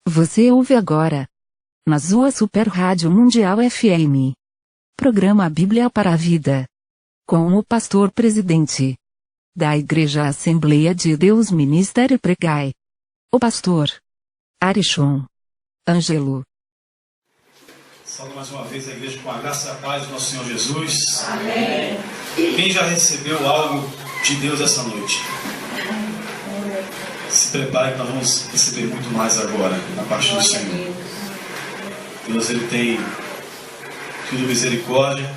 Você ouve agora, na sua Super Rádio Mundial FM, programa Bíblia para a Vida, com o pastor presidente da Igreja Assembleia de Deus Ministério Pregai, o pastor Arishon Ângelo. Saúdo mais uma vez a igreja com a graça e a paz do nosso Senhor Jesus. Amém. Quem já recebeu algo de Deus essa noite? Se prepare que nós vamos receber muito mais agora, na parte do Senhor. Deus, Ele tem tido misericórdia,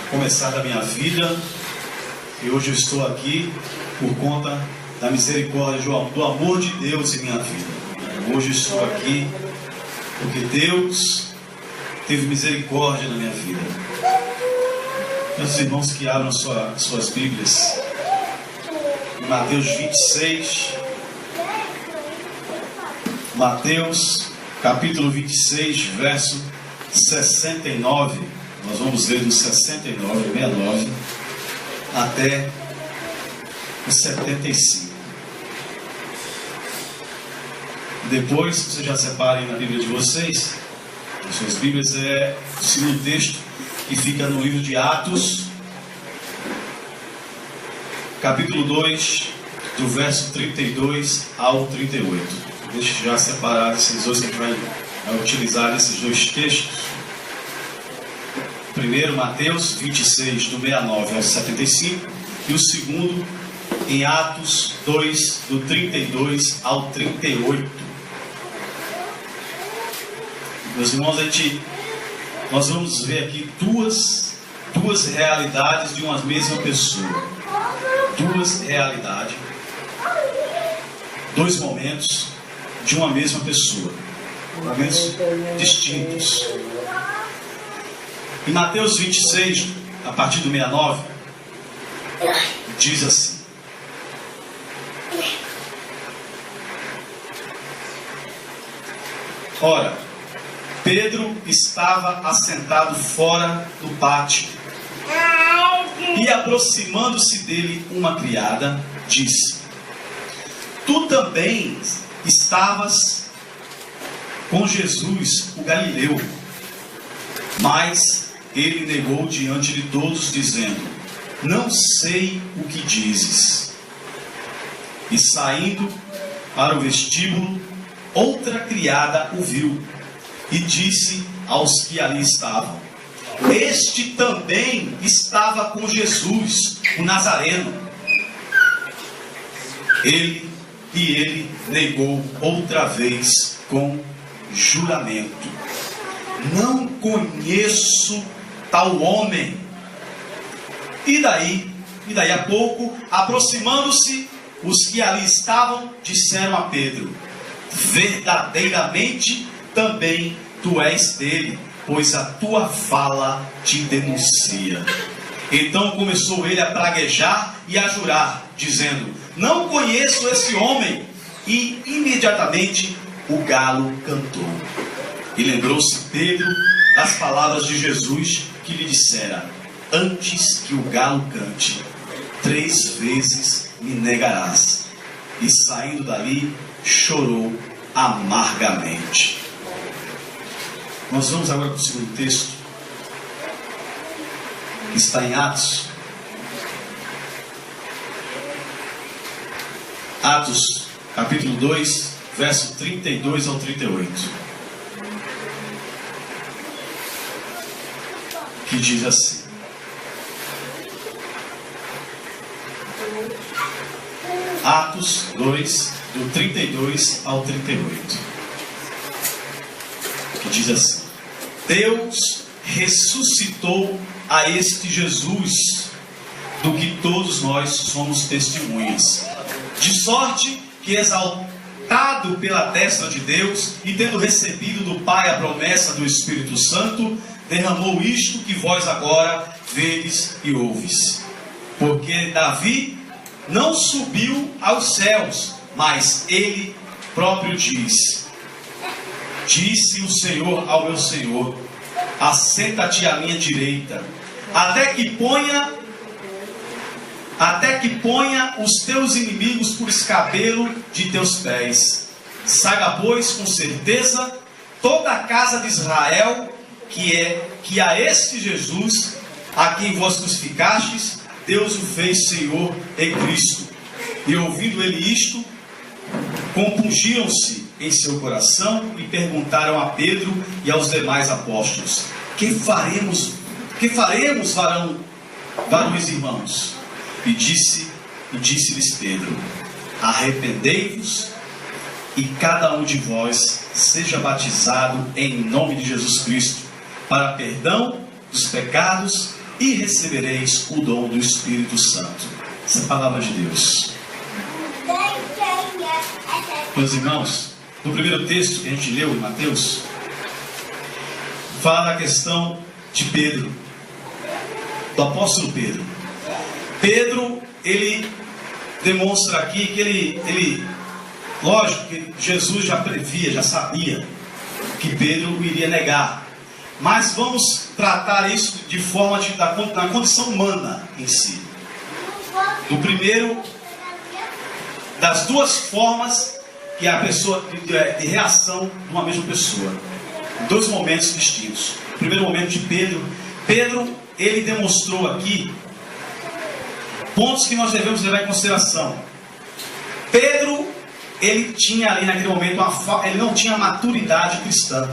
a começar da minha vida, e hoje eu estou aqui por conta da misericórdia, do amor de Deus em minha vida. Hoje eu estou aqui porque Deus teve misericórdia na minha vida. Meus irmãos que abram suas Bíblias, em Mateus 26, Mateus capítulo 26, verso 69, nós vamos ler do 69, 69, até o 75. Depois, vocês já separem na Bíblia de vocês, as suas Bíblias, o segundo texto que fica no livro de Atos, capítulo 2, do verso 32 ao 38. Deixe já separar esses dois que a gente vai utilizar esses dois textos. Primeiro, Mateus 26, do 69 ao 75, e o segundo, em Atos 2, do 32 ao 38. Meus irmãos, nós vamos ver aqui duas realidades de uma mesma pessoa. Duas realidades, dois momentos de uma mesma pessoa, momentos distintos. Em Mateus 26, a partir do 69, diz assim: Ora, Pedro estava assentado fora do pátio, e aproximando-se dele uma criada, disse: Tu também estavas com Jesus, o Galileu. Mas ele negou diante de todos, dizendo: Não sei o que dizes. E saindo para o vestíbulo, outra criada o viu e disse aos que ali estavam: Este também estava com Jesus, o Nazareno. Ele negou outra vez com juramento: Não conheço tal homem. E daí a pouco, aproximando-se, os que ali estavam disseram a Pedro: Verdadeiramente também tu és dele, pois a tua fala te denuncia. Então começou ele a praguejar e a jurar, dizendo: Não conheço esse homem. E imediatamente o galo cantou. E lembrou-se Pedro das palavras de Jesus, que lhe dissera: Antes que o galo cante, 3 vezes me negarás. E saindo dali, chorou amargamente. Nós vamos agora para o segundo texto, que está em Atos. Atos, capítulo 2, verso 32 ao 38. Que diz assim: Atos 2, do 32 ao 38. Que diz assim: Deus ressuscitou a este Jesus, do que todos nós somos testemunhas. De sorte que, exaltado pela destra de Deus, e tendo recebido do Pai a promessa do Espírito Santo, derramou isto que vós agora vedes e ouves. Porque Davi não subiu aos céus, mas ele próprio diz: Disse o Senhor ao meu Senhor: Assenta-te à minha direita, até que ponha os teus inimigos por escabelo de teus pés. Saiba, pois, com certeza, toda a casa de Israel, que a este Jesus, a quem vós crucificastes, Deus o fez Senhor e Cristo. E ouvindo ele isto, compungiram-se em seu coração e perguntaram a Pedro e aos demais apóstolos: que faremos, varões irmãos? E disse-lhes Pedro: arrependei-vos e cada um de vós seja batizado em nome de Jesus Cristo para perdão dos pecados e recebereis o dom do Espírito Santo. Essa é a palavra de Deus. Meus irmãos, no primeiro texto que a gente leu em Mateus, fala da questão de Pedro, do apóstolo Pedro. Pedro, ele demonstra aqui que ele lógico que Jesus já previa, já sabia que Pedro iria negar. Mas vamos tratar isso de forma na condição humana em si. No primeiro, das duas formas que a pessoa de reação de uma mesma pessoa. Dois momentos distintos. O primeiro momento de Pedro. Pedro, ele demonstrou aqui pontos que nós devemos levar em consideração. Pedro, ele tinha ali naquele momento, ele não tinha maturidade cristã.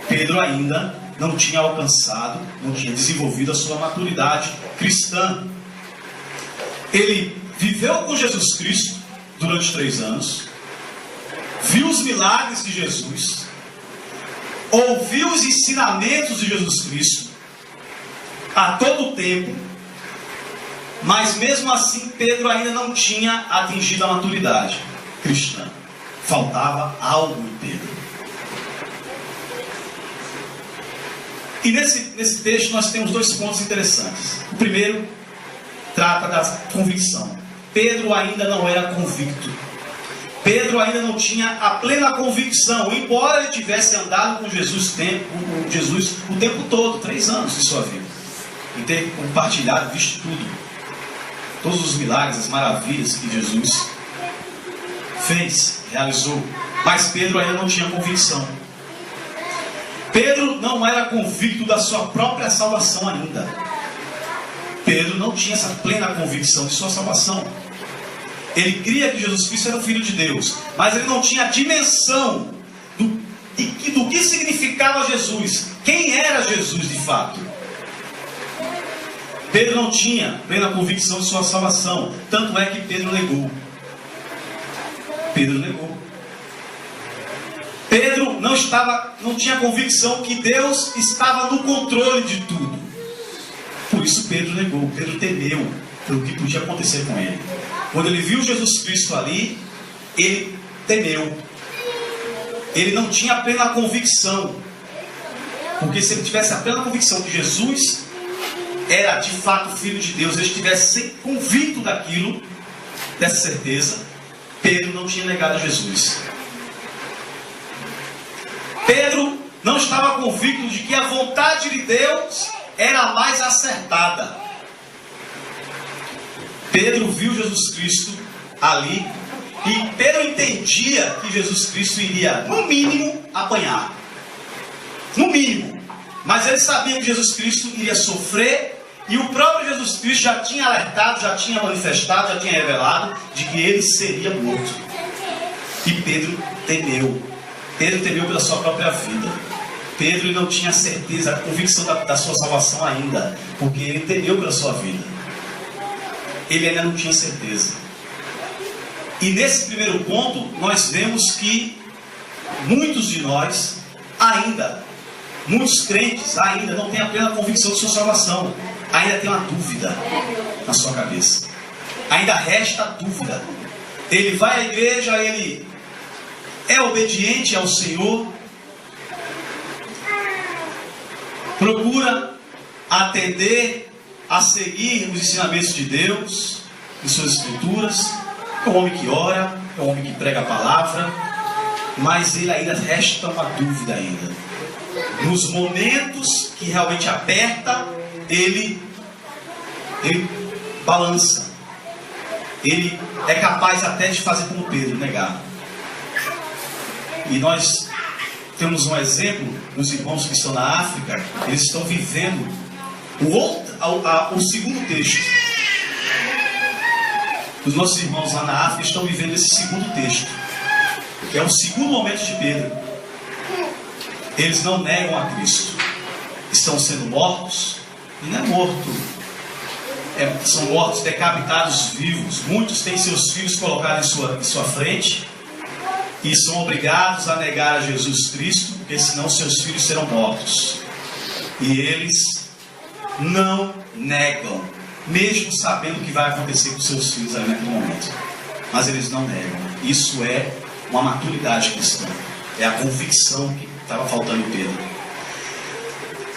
Pedro ainda não tinha alcançado, não tinha desenvolvido a sua maturidade cristã. Ele viveu com Jesus Cristo durante 3 anos, viu os milagres de Jesus, ouviu os ensinamentos de Jesus Cristo a todo tempo, mas mesmo assim Pedro ainda não tinha atingido a maturidade cristã. Faltava algo em Pedro. E nesse texto nós temos 2 pontos interessantes. O primeiro trata da convicção. Pedro ainda não era convicto. Pedro ainda não tinha a plena convicção, embora ele tivesse andado com Jesus o tempo todo, 3 anos de sua vida, e ter compartilhado, visto tudo, todos os milagres, as maravilhas que Jesus fez, realizou. Mas Pedro ainda não tinha convicção. Pedro não era convicto da sua própria salvação ainda. Pedro não tinha essa plena convicção de sua salvação. Ele cria que Jesus Cristo era o Filho de Deus, mas ele não tinha a dimensão do que significava Jesus. Quem era Jesus de fato? Pedro não tinha plena convicção de sua salvação. Tanto é que Pedro negou. Pedro negou. Pedro não tinha convicção que Deus estava no controle de tudo. Por isso Pedro negou. Pedro temeu pelo que podia acontecer com ele. Quando ele viu Jesus Cristo ali, ele temeu. Ele não tinha a plena convicção. Porque se ele tivesse a plena convicção que Jesus era de fato Filho de Deus, ele estivesse convicto daquilo, dessa certeza, Pedro não tinha negado a Jesus. Pedro não estava convicto de que a vontade de Deus era a mais acertada. Pedro viu Jesus Cristo ali e Pedro entendia que Jesus Cristo iria, no mínimo, apanhar. No mínimo. Mas ele sabia que Jesus Cristo iria sofrer e o próprio Jesus Cristo já tinha alertado, já tinha manifestado, já tinha revelado de que ele seria morto. E Pedro temeu. Pedro temeu pela sua própria vida. Pedro não tinha certeza, a convicção da sua salvação ainda, porque ele temeu pela sua vida. Ele ainda não tinha certeza. E nesse primeiro ponto, nós vemos que muitos de nós ainda, muitos crentes ainda não têm a plena convicção de sua salvação. Ainda tem uma dúvida na sua cabeça. Ainda resta dúvida. Ele vai à igreja, ele é obediente ao Senhor, procura atender a seguir os ensinamentos de Deus, em suas escrituras. É um homem que ora, é um homem que prega a palavra, mas ele ainda resta uma dúvida ainda. Nos momentos que realmente aperta, ele balança. Ele é capaz até de fazer como Pedro, negar. E nós temos um exemplo dos irmãos que estão na África. Eles estão vivendo o segundo texto. Os nossos irmãos lá na África estão vivendo esse segundo texto, que é o segundo momento de Pedro. Eles não negam a Cristo. Estão sendo mortos. E não é morto. São mortos decapitados vivos. Muitos têm seus filhos colocados em sua frente e são obrigados a negar a Jesus Cristo, porque senão seus filhos serão mortos. E eles não negam, mesmo sabendo o que vai acontecer com seus filhos ali naquele momento. Mas eles não negam. Isso é uma maturidade cristã. É a convicção que estava faltando em Pedro.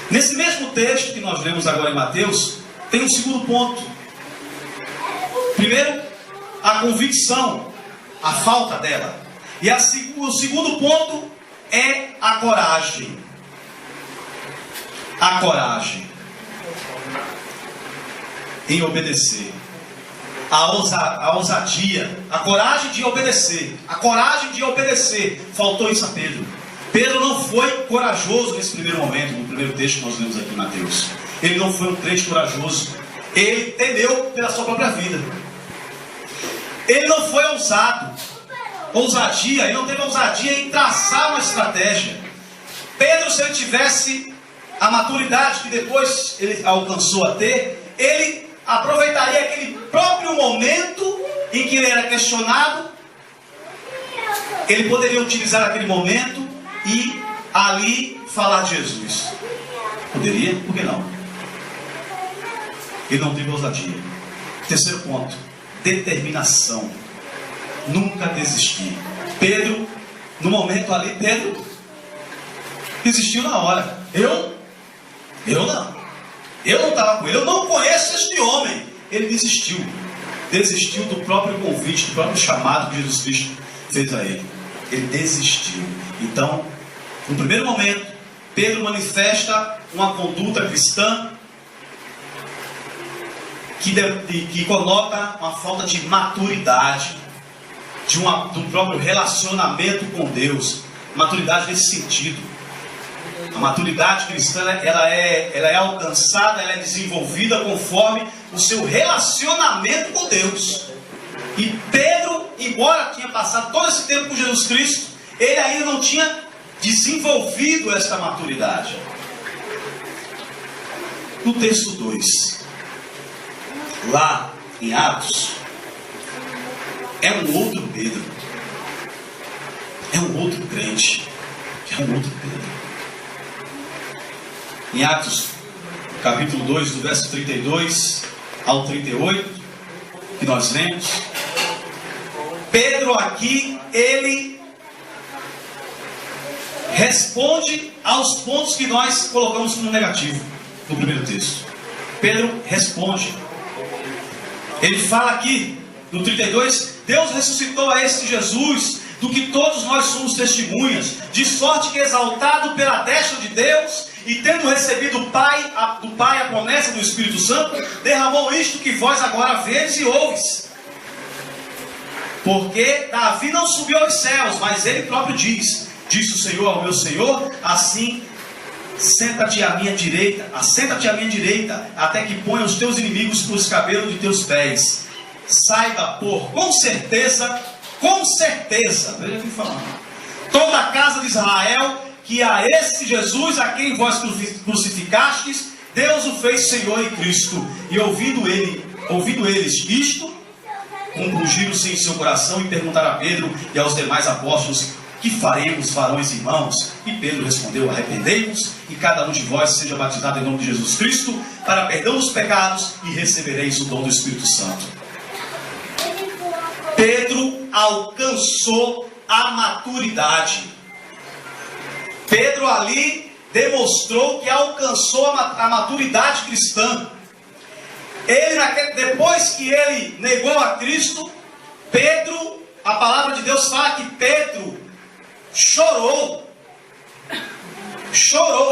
Nesse mesmo texto que nós lemos agora em Mateus, tem um segundo ponto. Primeiro, a convicção, a falta dela. E o segundo ponto é a coragem. A coragem em obedecer. A ousadia, a coragem de obedecer. A coragem de obedecer. Faltou isso a Pedro. Pedro não foi corajoso nesse primeiro momento, no primeiro texto que nós lemos aqui em Mateus. Ele não foi um crente corajoso. Ele temeu pela sua própria vida. Ele não foi ousado. Ousadia, ele não teve ousadia em traçar uma estratégia. Pedro, se ele tivesse a maturidade que depois ele alcançou a ter, ele aproveitaria aquele próprio momento em que ele era questionado. Ele poderia utilizar aquele momento e ali falar de Jesus. Poderia? Por que não? Ele não teve ousadia. Terceiro ponto, determinação. Nunca desistir. Pedro, no momento ali, Pedro desistiu na hora. Eu não. Eu não estava com ele. Eu não conheço este homem. Ele desistiu. Desistiu do próprio convite, do próprio chamado que Jesus Cristo fez a ele. Ele desistiu. Então, no primeiro momento, Pedro manifesta uma conduta cristã que conota uma falta de maturidade, do próprio relacionamento com Deus. Maturidade nesse sentido. A maturidade cristã, ela é alcançada, ela é desenvolvida conforme o seu relacionamento com Deus. E Pedro, embora tinha passado todo esse tempo com Jesus Cristo, ele ainda não tinha desenvolvido esta maturidade. No texto 2, lá em Atos, é um outro Pedro. É um outro crente. É um outro Pedro. Em Atos, capítulo 2, do verso 32 ao 38, que nós lemos, Pedro aqui, ele responde aos pontos que nós colocamos como negativo no primeiro texto. Pedro responde. Ele fala aqui, no 32, Deus ressuscitou a este Jesus, do que todos nós somos testemunhas, de sorte que, exaltado pela destra de Deus, e tendo recebido do Pai a promessa do Espírito Santo, derramou isto que vós agora vedes e ouves. Porque Davi não subiu aos céus, mas ele próprio disse o Senhor ao meu Senhor, assim, assenta-te à minha direita, até que ponha os teus inimigos por escabelo de teus pés. Saiba, com certeza, veja aqui falando, toda a casa de Israel, que a esse Jesus, a quem vós crucificastes, Deus o fez Senhor e Cristo. E ouvindo eles isto, compungiram-se em seu coração e perguntaram a Pedro e aos demais apóstolos: que faremos, varões e irmãos? E Pedro respondeu: arrependei-vos, e cada um de vós seja batizado em nome de Jesus Cristo, para perdão dos pecados, e recebereis o dom do Espírito Santo. Pedro alcançou a maturidade. Pedro ali demonstrou que alcançou a maturidade cristã. Depois que ele negou a Cristo, Pedro, a palavra de Deus fala que Pedro chorou,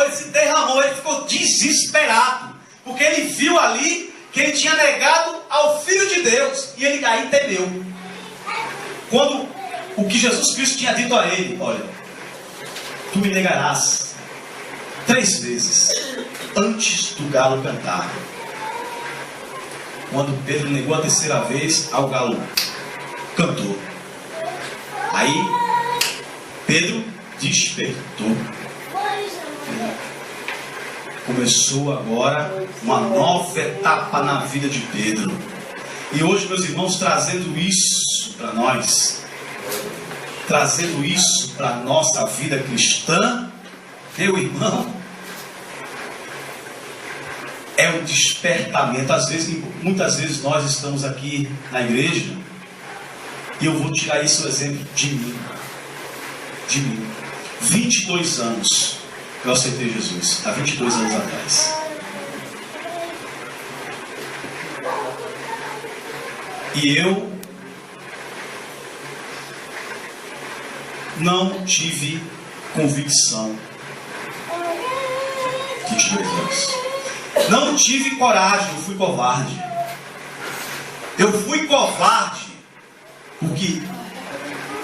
ele se derramou, ele ficou desesperado, porque ele viu ali que ele tinha negado ao Filho de Deus, e ele aí temeu. Quando o que Jesus Cristo tinha dito a ele: olha, tu me negarás 3 vezes antes do galo cantar. Quando Pedro negou a 3ª vez, ao galo cantou. Aí Pedro despertou. Começou agora uma nova etapa na vida de Pedro. E hoje, meus irmãos, trazendo isso para nós, trazendo isso para a nossa vida cristã, meu irmão, é um despertamento. Muitas vezes nós estamos aqui na igreja, e eu vou tirar isso o exemplo de mim. 22 anos eu aceitei Jesus, há 22 anos atrás. E eu não tive convicção. 22 anos. Não tive coragem, eu fui covarde. Eu fui covarde porque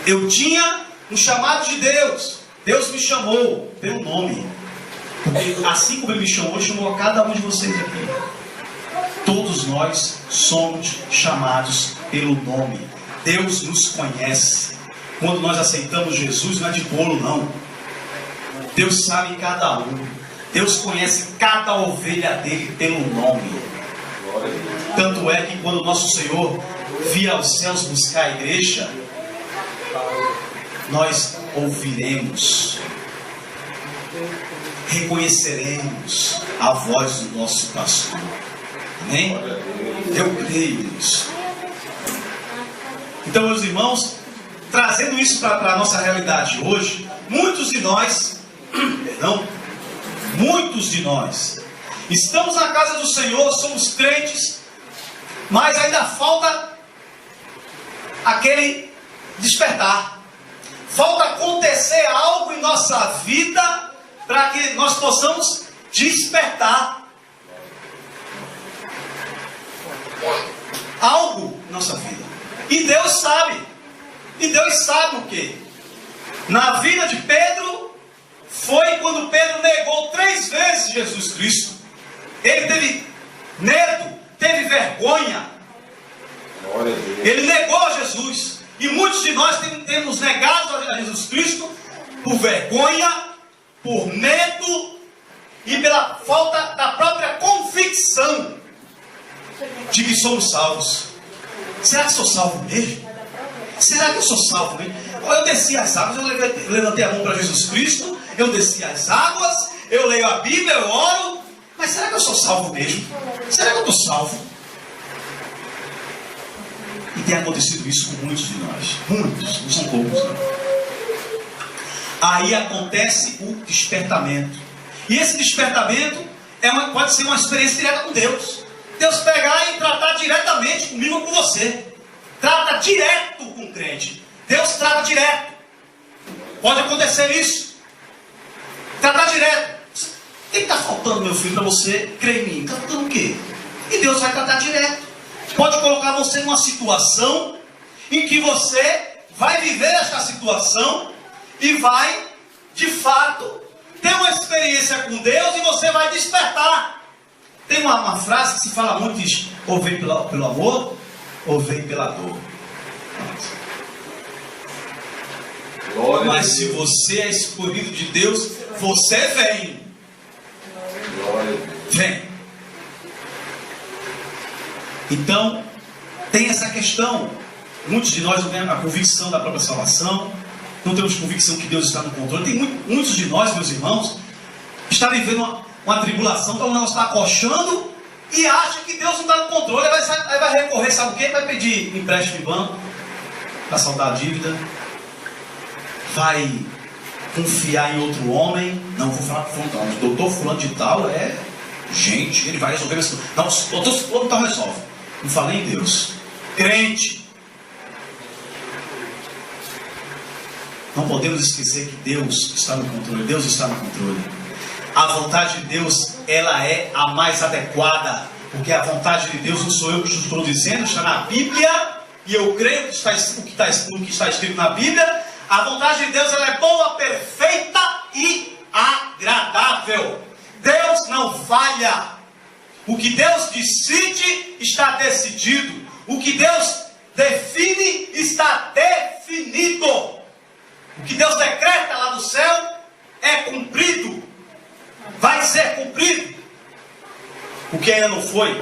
eu tinha um chamado de Deus. Deus me chamou pelo nome. Porque assim como Ele me chamou, Ele chamou a cada um de vocês aqui. Todos nós somos chamados pelo nome. Deus nos conhece. Quando nós aceitamos Jesus, não é de bolo, não. Deus sabe cada um. Deus conhece cada ovelha dele pelo nome. Tanto é que quando o nosso Senhor via aos céus buscar a igreja, nós ouviremos, reconheceremos a voz do nosso pastor. Amém? Eu creio nisso. Então, meus irmãos, trazendo isso para a nossa realidade hoje, muitos de nós estamos na casa do Senhor, somos crentes, mas ainda falta aquele despertar. Falta acontecer algo em nossa vida para que nós possamos despertar. Algo em nossa vida. E Deus sabe. E Deus sabe o que? Na vida de Pedro, foi quando Pedro negou 3 vezes Jesus Cristo. Ele teve medo, teve vergonha. Ele negou Jesus. E muitos de nós temos negado a Jesus Cristo por vergonha, por medo e pela falta da própria convicção de que somos salvos. Será que sou salvo mesmo? Será que eu sou salvo mesmo? Eu desci as águas, eu levantei a mão para Jesus Cristo, eu desci as águas, eu leio a Bíblia, eu oro, mas será que eu sou salvo mesmo? Será que eu estou salvo? E tem acontecido isso com muitos de nós. Muitos, não são poucos, não. Aí acontece o despertamento. E esse despertamento pode ser uma experiência direta com Deus. Deus pegar e tratar diretamente comigo ou com você. Trata direto com o crente. Deus trata direto. Pode acontecer isso. Tratar direto. O que está faltando, meu filho, para você crer em mim? Está faltando o quê? E Deus vai tratar direto. Pode colocar você numa situação em que você vai viver esta situação e vai, de fato, ter uma experiência com Deus e você vai despertar. Tem uma frase que se fala muito, diz, ou vem pelo amor, ou vem pela dor. Mas se você é escolhido de Deus, você vem. Vem. Então, tem essa questão. Muitos de nós não temos a convicção da própria salvação, não temos convicção que Deus está no controle. Tem muitos de nós, meus irmãos, está vivendo uma tribulação, então o negócio está acochando e acha que Deus não está no controle. Aí vai recorrer, sabe o quê? Vai pedir empréstimo de banco para saldar a dívida, vai confiar em outro homem. Não, vou falar com fulano, o doutor fulano de tal gente, ele vai resolver isso. Não, o doutor fulano tal resolve. Não falei em Deus. Crente. Não podemos esquecer que Deus está no controle. Deus está no controle. A vontade de Deus, ela é a mais adequada. Porque a vontade de Deus, não sou eu que estou dizendo, está na Bíblia. E eu creio que o que está escrito na Bíblia. A vontade de Deus, ela é boa, perfeita e O que Deus decide está decidido. O que Deus define está definido. O que Deus decreta lá do céu é cumprido. Vai ser cumprido. O que ainda não foi.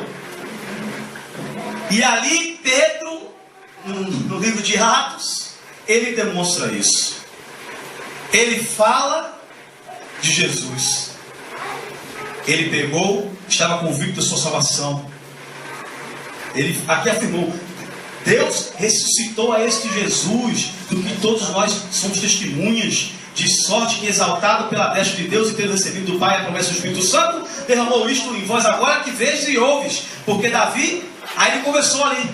E ali Pedro, no livro de Atos, ele demonstra isso. Ele fala de Jesus. Ele pegou, estava convicto da sua salvação. Ele aqui afirmou: Deus ressuscitou a este Jesus, do que todos nós somos testemunhas, de sorte que, exaltado pela destra de Deus e tendo recebido do Pai a promessa do Espírito Santo, derramou isto em vós agora que vedes e ouves. Porque Davi, aí ele começou ali.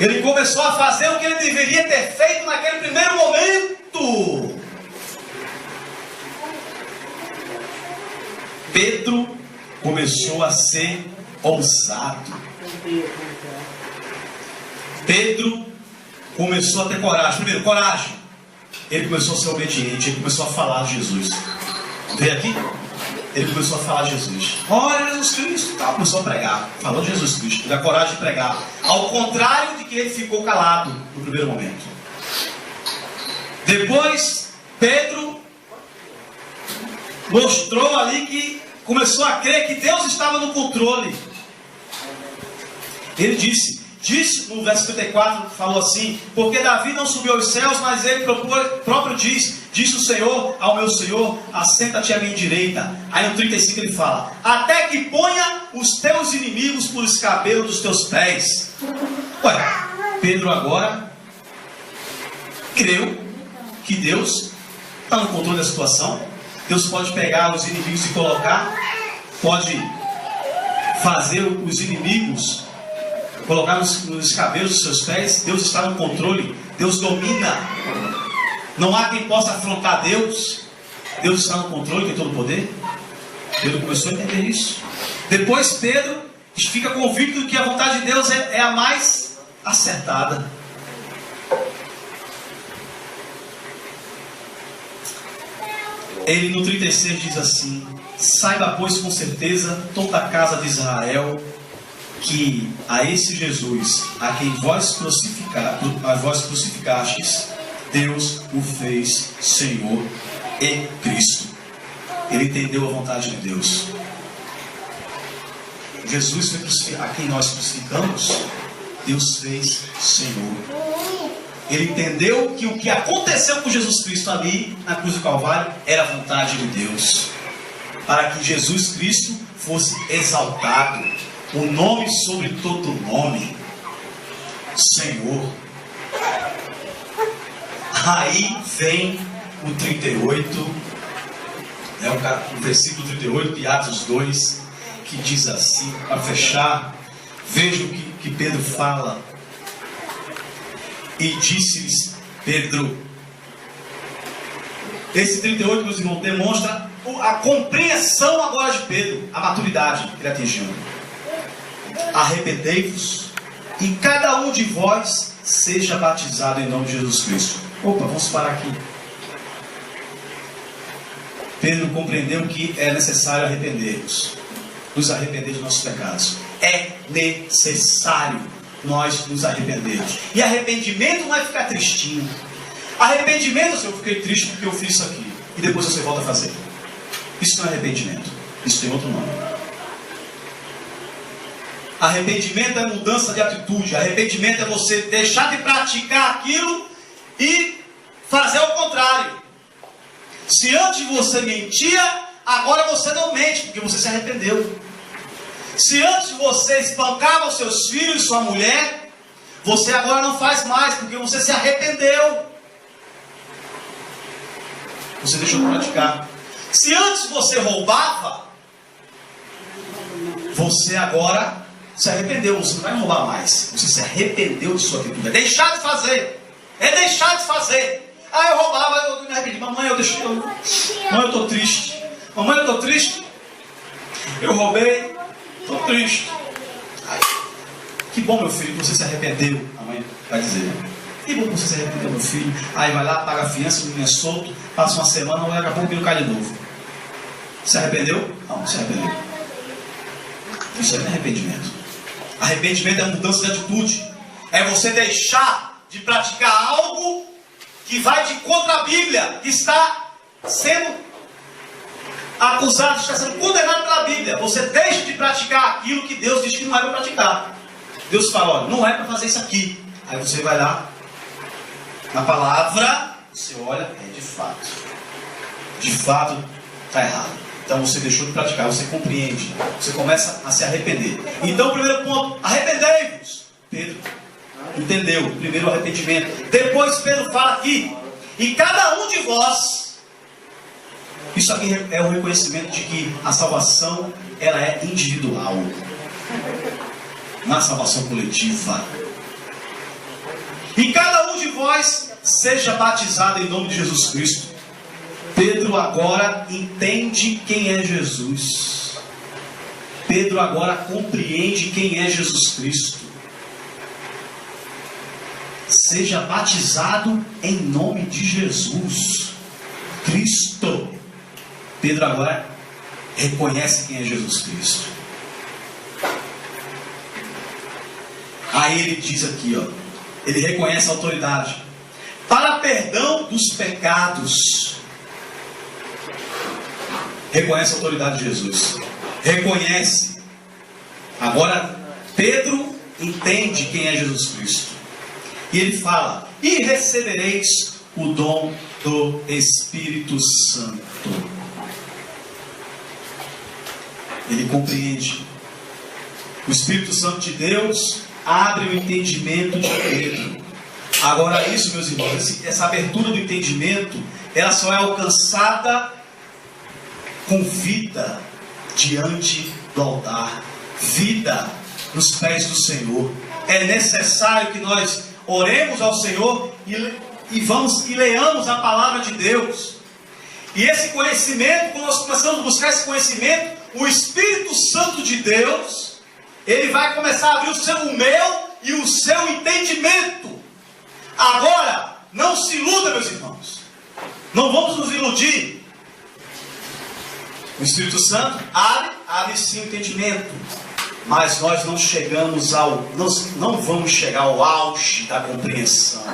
Ele começou a fazer o que ele deveria ter feito naquele primeiro momento. Pedro começou a ser ousado. Pedro começou a ter coragem. Primeiro, coragem. Ele começou a ser obediente. Ele começou a falar de Jesus. Vê aqui? Ele começou a falar de Jesus. Olha Jesus Cristo. Tá, começou a pregar. Falou de Jesus Cristo. Teve a coragem de pregar. Ao contrário de que ele ficou calado no primeiro momento. Depois, Pedro mostrou ali que começou a crer que Deus estava no controle. Ele disse no verso 54, falou assim: porque Davi não subiu aos céus, mas ele próprio disse o Senhor ao meu Senhor: assenta-te à minha direita. Aí no 35 ele fala: até que ponha os teus inimigos por escabelo dos teus pés. Ué, Pedro agora creu que Deus está no controle da situação. Deus pode pegar os inimigos e colocar, pode fazer os inimigos colocar nos cabelos dos seus pés. Deus está no controle. Deus domina. Não há quem possa afrontar Deus. Deus está no controle, tem todo o poder. Pedro começou a entender isso. Depois Pedro fica convicto de que a vontade de Deus é a mais acertada. Ele no 36 diz assim: saiba, pois, com certeza toda a casa de Israel, que a esse Jesus, a quem vós crucificastes, Deus o fez Senhor e Cristo. Ele entendeu a vontade de Deus. Jesus foi crucificado, a quem nós crucificamos, Deus fez Senhor. Ele entendeu que o que aconteceu com Jesus Cristo ali na cruz do Calvário era a vontade de Deus, para que Jesus Cristo fosse exaltado, o nome sobre todo nome, Senhor. Aí vem o 38, o versículo 38 de Atos 2, que diz assim, para fechar: veja o que Pedro fala. E disse-lhes Pedro. Esse 38, meus irmãos, demonstra a compreensão agora de Pedro, a maturidade que ele atingiu. Arrependei-vos e cada um de vós seja batizado em nome de Jesus Cristo. Opa, vamos parar aqui. Pedro compreendeu que é necessário nos arrepender dos nossos pecados. É necessário nós nos arrependermos. E arrependimento não é ficar tristinho. Arrependimento, eu fiquei triste porque eu fiz isso aqui, e depois você volta a fazer. Isso não é arrependimento. Isso tem outro nome. Arrependimento é mudança de atitude. Arrependimento é você deixar de praticar aquilo e fazer o contrário. Se antes você mentia, agora você não mente, porque você se arrependeu. Se antes você espancava os seus filhos e sua mulher, você agora não faz mais, porque você se arrependeu. Você deixou de praticar. Se antes você roubava, você agora se arrependeu. Você não vai roubar mais. Você se arrependeu de sua atitude. É deixar de fazer. É deixar de fazer. Ah, eu roubava, eu me arrependi. Mamãe, Mãe, eu estou triste. Mamãe, eu estou triste. Eu roubei. Estou triste. Ai, que bom, meu filho, que você se arrependeu. A mãe vai dizer: que bom que você se arrependeu, meu filho. Aí vai lá, paga a fiança, o menino é solto, passa uma semana, daqui a pouco o menino cai de novo. Se arrependeu? Não, se arrependeu. Isso é arrependimento. Arrependimento é mudança de atitude. É você deixar de praticar algo que vai de contra a Bíblia, que está sendo acusado, está sendo condenado pela Bíblia. Você deixa de praticar aquilo que Deus diz que não é para praticar. Deus fala, olha, não é para fazer isso aqui. Aí você vai lá, na palavra, você olha, de fato está errado. Então você deixou de praticar, você compreende, você começa a se arrepender. Então o primeiro ponto, arrependei-vos. Pedro entendeu, primeiro o arrependimento. Depois Pedro fala aqui, e cada um de vós, isso aqui é o reconhecimento de que a salvação, ela é individual, não é salvação coletiva. E cada um de vós seja batizado em nome de Jesus Cristo. Pedro agora entende quem é Jesus. Pedro agora compreende quem é Jesus Cristo. Seja batizado em nome de Jesus Cristo. Pedro agora reconhece quem é Jesus Cristo. Aí ele diz aqui, ó, ele reconhece a autoridade para perdão dos pecados. Reconhece a autoridade de Jesus. Reconhece. Agora Pedro entende quem é Jesus Cristo. E ele fala, e recebereis o dom do Espírito Santo. Ele compreende. O Espírito Santo de Deus abre o entendimento de Pedro. Agora isso, meus irmãos, essa abertura do entendimento, ela só é alcançada com vida diante do altar. Vida nos pés do Senhor. É necessário que nós oremos ao Senhor e leamos a palavra de Deus. E esse conhecimento, quando nós começamos a buscar esse conhecimento, o Espírito Santo de Deus, ele vai começar a abrir o meu e o seu entendimento. Agora, não se iluda, meus irmãos. Não vamos nos iludir. O Espírito Santo abre sim o entendimento. Mas nós não chegamos não vamos chegar ao auge da compreensão.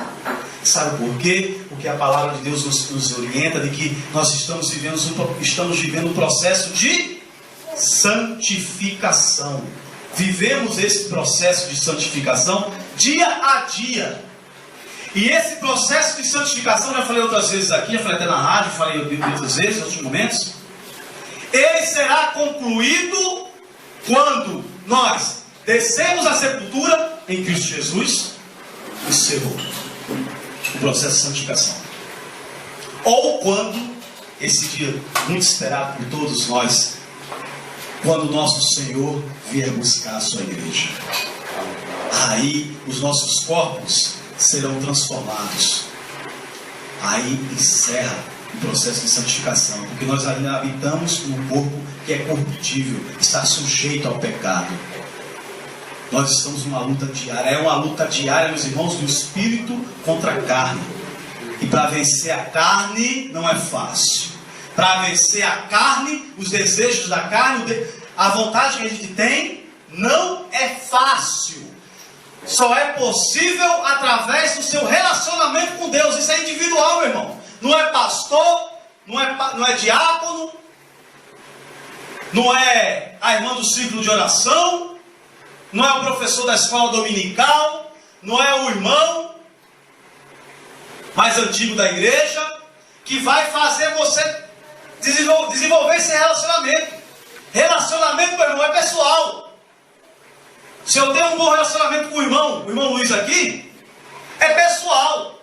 Sabe por quê? Porque a palavra de Deus nos orienta de que nós estamos vivendo um processo de santificação. Vivemos esse processo de santificação dia a dia. E esse processo de santificação, já falei outras vezes aqui, já falei até na rádio, falei outras vezes, em outros momentos. Ele será concluído quando nós descemos a sepultura em Cristo Jesus, encerrou o processo de santificação. Ou quando, esse dia muito esperado por todos nós, quando o nosso Senhor vier buscar a sua igreja. Aí os nossos corpos serão transformados. Aí encerra o processo de santificação, porque nós ainda habitamos num corpo que é corruptível, está sujeito ao pecado. Nós estamos numa luta diária. É uma luta diária, meus irmãos, do espírito contra a carne. E para vencer a carne não é fácil. Para vencer a carne, os desejos da carne, a vontade que a gente tem, não é fácil. Só é possível através do seu relacionamento com Deus. Isso é individual, meu irmão. Não é pastor, não é diácono, não é a irmã do círculo de oração, não é o professor da escola dominical, não é o irmão mais antigo da igreja que vai fazer você desenvolver esse relacionamento. Relacionamento, meu irmão, é pessoal. Se eu tenho um bom relacionamento com o irmão Luiz aqui, é pessoal.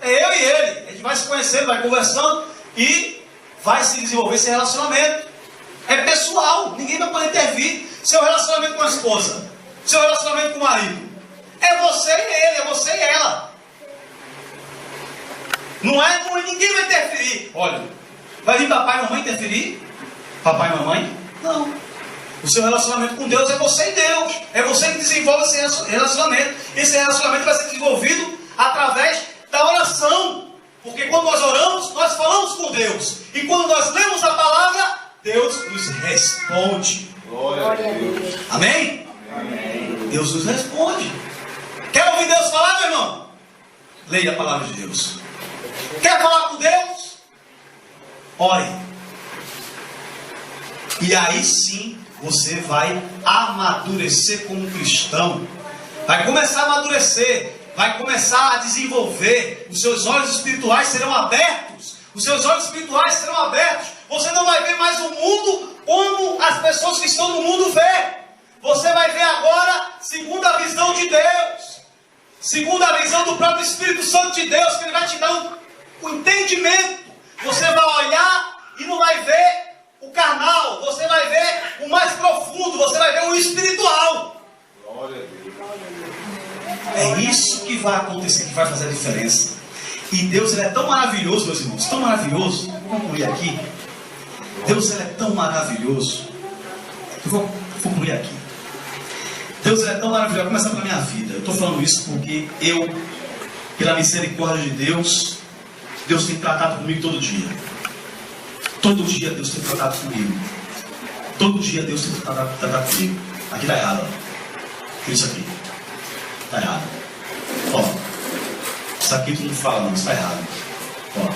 É eu e ele. A gente vai se conhecendo, vai conversando e vai se desenvolver esse relacionamento. É pessoal. Ninguém vai poder intervir. Seu relacionamento com a esposa, seu relacionamento com o marido, é você e ele, é você e ela. Não é ninguém vai interferir. Olha, vai vir papai e mamãe interferir? Papai e mamãe? Não. O seu relacionamento com Deus é você e Deus. É você que desenvolve esse relacionamento. Esse relacionamento vai ser desenvolvido através da oração. Porque quando nós oramos, nós falamos com Deus. E quando nós lemos a palavra, Deus nos responde. Glória a Deus. Amém? Amém? Deus nos responde. Quer ouvir Deus falar, meu irmão? Leia a palavra de Deus. Quer falar com Deus? Ore. E aí sim você vai amadurecer como cristão. Vai começar a amadurecer. Vai começar a desenvolver. Os seus olhos espirituais serão abertos. Os seus olhos espirituais serão abertos. Você não vai ver mais o mundo como as pessoas que estão no mundo vê. Você vai ver agora segundo a visão de Deus. Segundo a visão do próprio Espírito Santo de Deus, que Ele vai te dar um entendimento. Você vai olhar e não vai ver o carnal. Você vai ver o mais profundo. Você vai ver o espiritual. Glória a Deus. É isso que vai acontecer, que vai fazer a diferença. E Deus, Ele é tão maravilhoso, meus irmãos. Tão maravilhoso. Vou concluir aqui. Deus, Ele é tão maravilhoso. Eu vou concluir aqui. Deus, Ele é tão maravilhoso. Vou começar pela minha vida. Eu estou falando isso porque eu, pela misericórdia de Deus, Deus tem tratado comigo todo dia. Todo dia Deus tem tratado comigo. Todo dia Deus tem tratado comigo. Aqui está errado. Ó. Isso aqui. Está errado. Ó. Isso aqui tu não fala não. Está errado. Ó.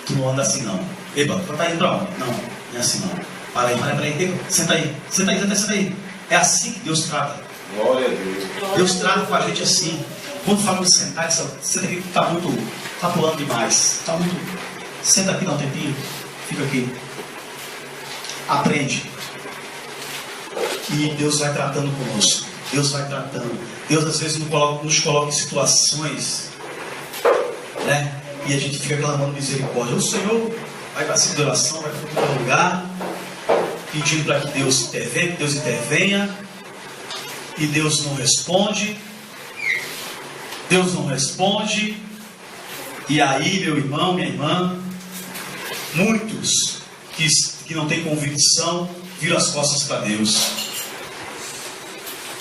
Tu não anda assim não. Eba, tu está indo para onde? Não. Não é assim não. Para aí. Senta aí. Senta aí. É assim que Deus trata. Glória a Deus. Deus trata com a gente assim. Quando fala de sentar, senta aqui que está muito. Está pulando demais. Está muito. Senta aqui, dá um tempinho. Fica aqui. Aprende. E Deus vai tratando conosco. Deus vai tratando. Deus às vezes nos coloca em situações, né? E a gente fica clamando misericórdia. O Senhor vai para a oração, vai para todo lugar, pedindo para que Deus intervenha. E Deus não responde. Deus não responde. E aí, meu irmão, minha irmã, muitos que não têm convicção viram as costas para Deus.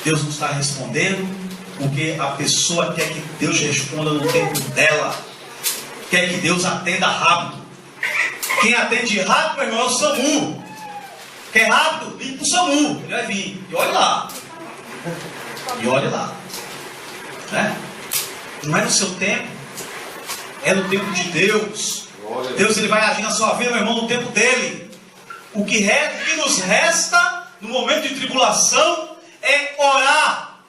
Deus não está respondendo porque a pessoa quer que Deus responda no tempo dela. Quer que Deus atenda rápido. Quem atende rápido, meu irmão, é o SAMU. Quer rápido? Liga para o SAMU. Ele vai vir. E olha lá. Né? Não é no seu tempo. É no tempo de Deus. Deus, Ele vai agir na sua vida, meu irmão, no tempo dEle. O que nos resta no momento de tribulação é orar,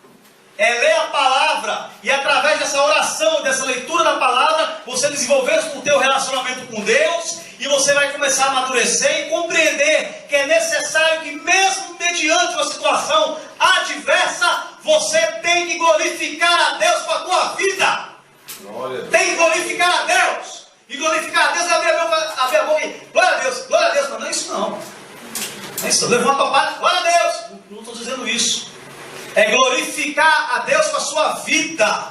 é ler a palavra, e através dessa oração, dessa leitura da palavra, você desenvolver o teu relacionamento com Deus, e você vai começar a amadurecer e compreender que é necessário que mesmo mediante uma situação adversa, você tem que glorificar a Deus com a tua vida. Tem que glorificar a Deus. E glorificar a Deus é abrir a boca e glória a Deus, mas não é isso não. Não é isso, levanta a palma, glória a Deus. Não estou dizendo isso. É glorificar a Deus com a sua vida,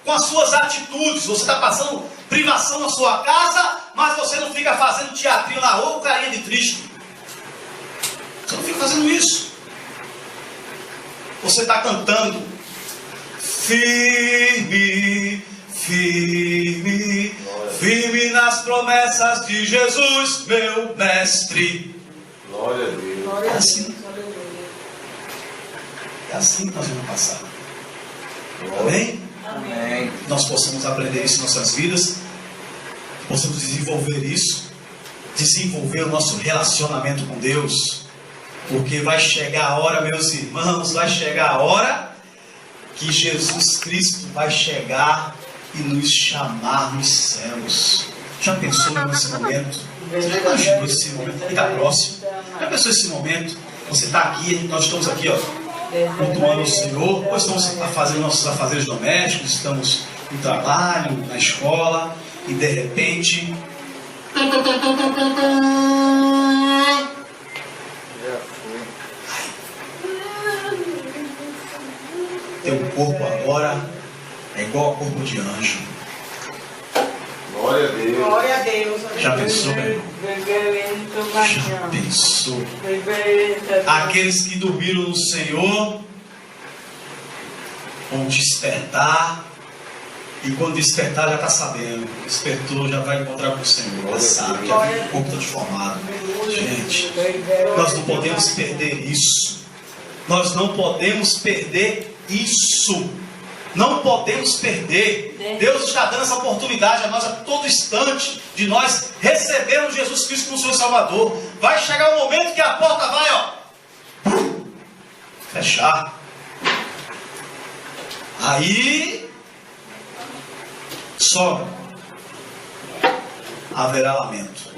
com as suas atitudes. Você está passando privação na sua casa, mas você não fica fazendo teatrinho na rua com carinha de triste. Você não fica fazendo isso. Você está cantando firme, firme, firme nas promessas de Jesus, meu mestre. Glória a Deus. É assim. É assim que nós vamos passar. Amém? Amém. Nós possamos aprender isso em nossas vidas, possamos desenvolver isso, desenvolver o nosso relacionamento com Deus, porque vai chegar a hora, meus irmãos, vai chegar a hora que Jesus Cristo vai chegar e nos chamar nos céus. Já pensou nesse momento? Você já imaginou esse momento? Ele está próximo. Já pensou esse momento? Você está aqui, nós estamos aqui, ó, cultuando o Senhor, ou estamos fazendo nossos afazeres domésticos, estamos no trabalho, na escola, e de repente teu corpo agora é igual ao corpo de anjo. Glória a Deus. Glória a Deus. Já pensou, meu irmão? Já pensou? Aqueles que dormiram no Senhor vão despertar E quando despertar, já está sabendo. Despertou, já vai encontrar com o Senhor. Já sabe, já viu o corpo transformado. Gente, nós não podemos perder isso. Nós não podemos perder isso. Não podemos perder. Deus está dando essa oportunidade a nós a todo instante de nós recebermos Jesus Cristo como Senhor Salvador. Vai chegar um momento que a porta vai, fechar. Aí só haverá lamento.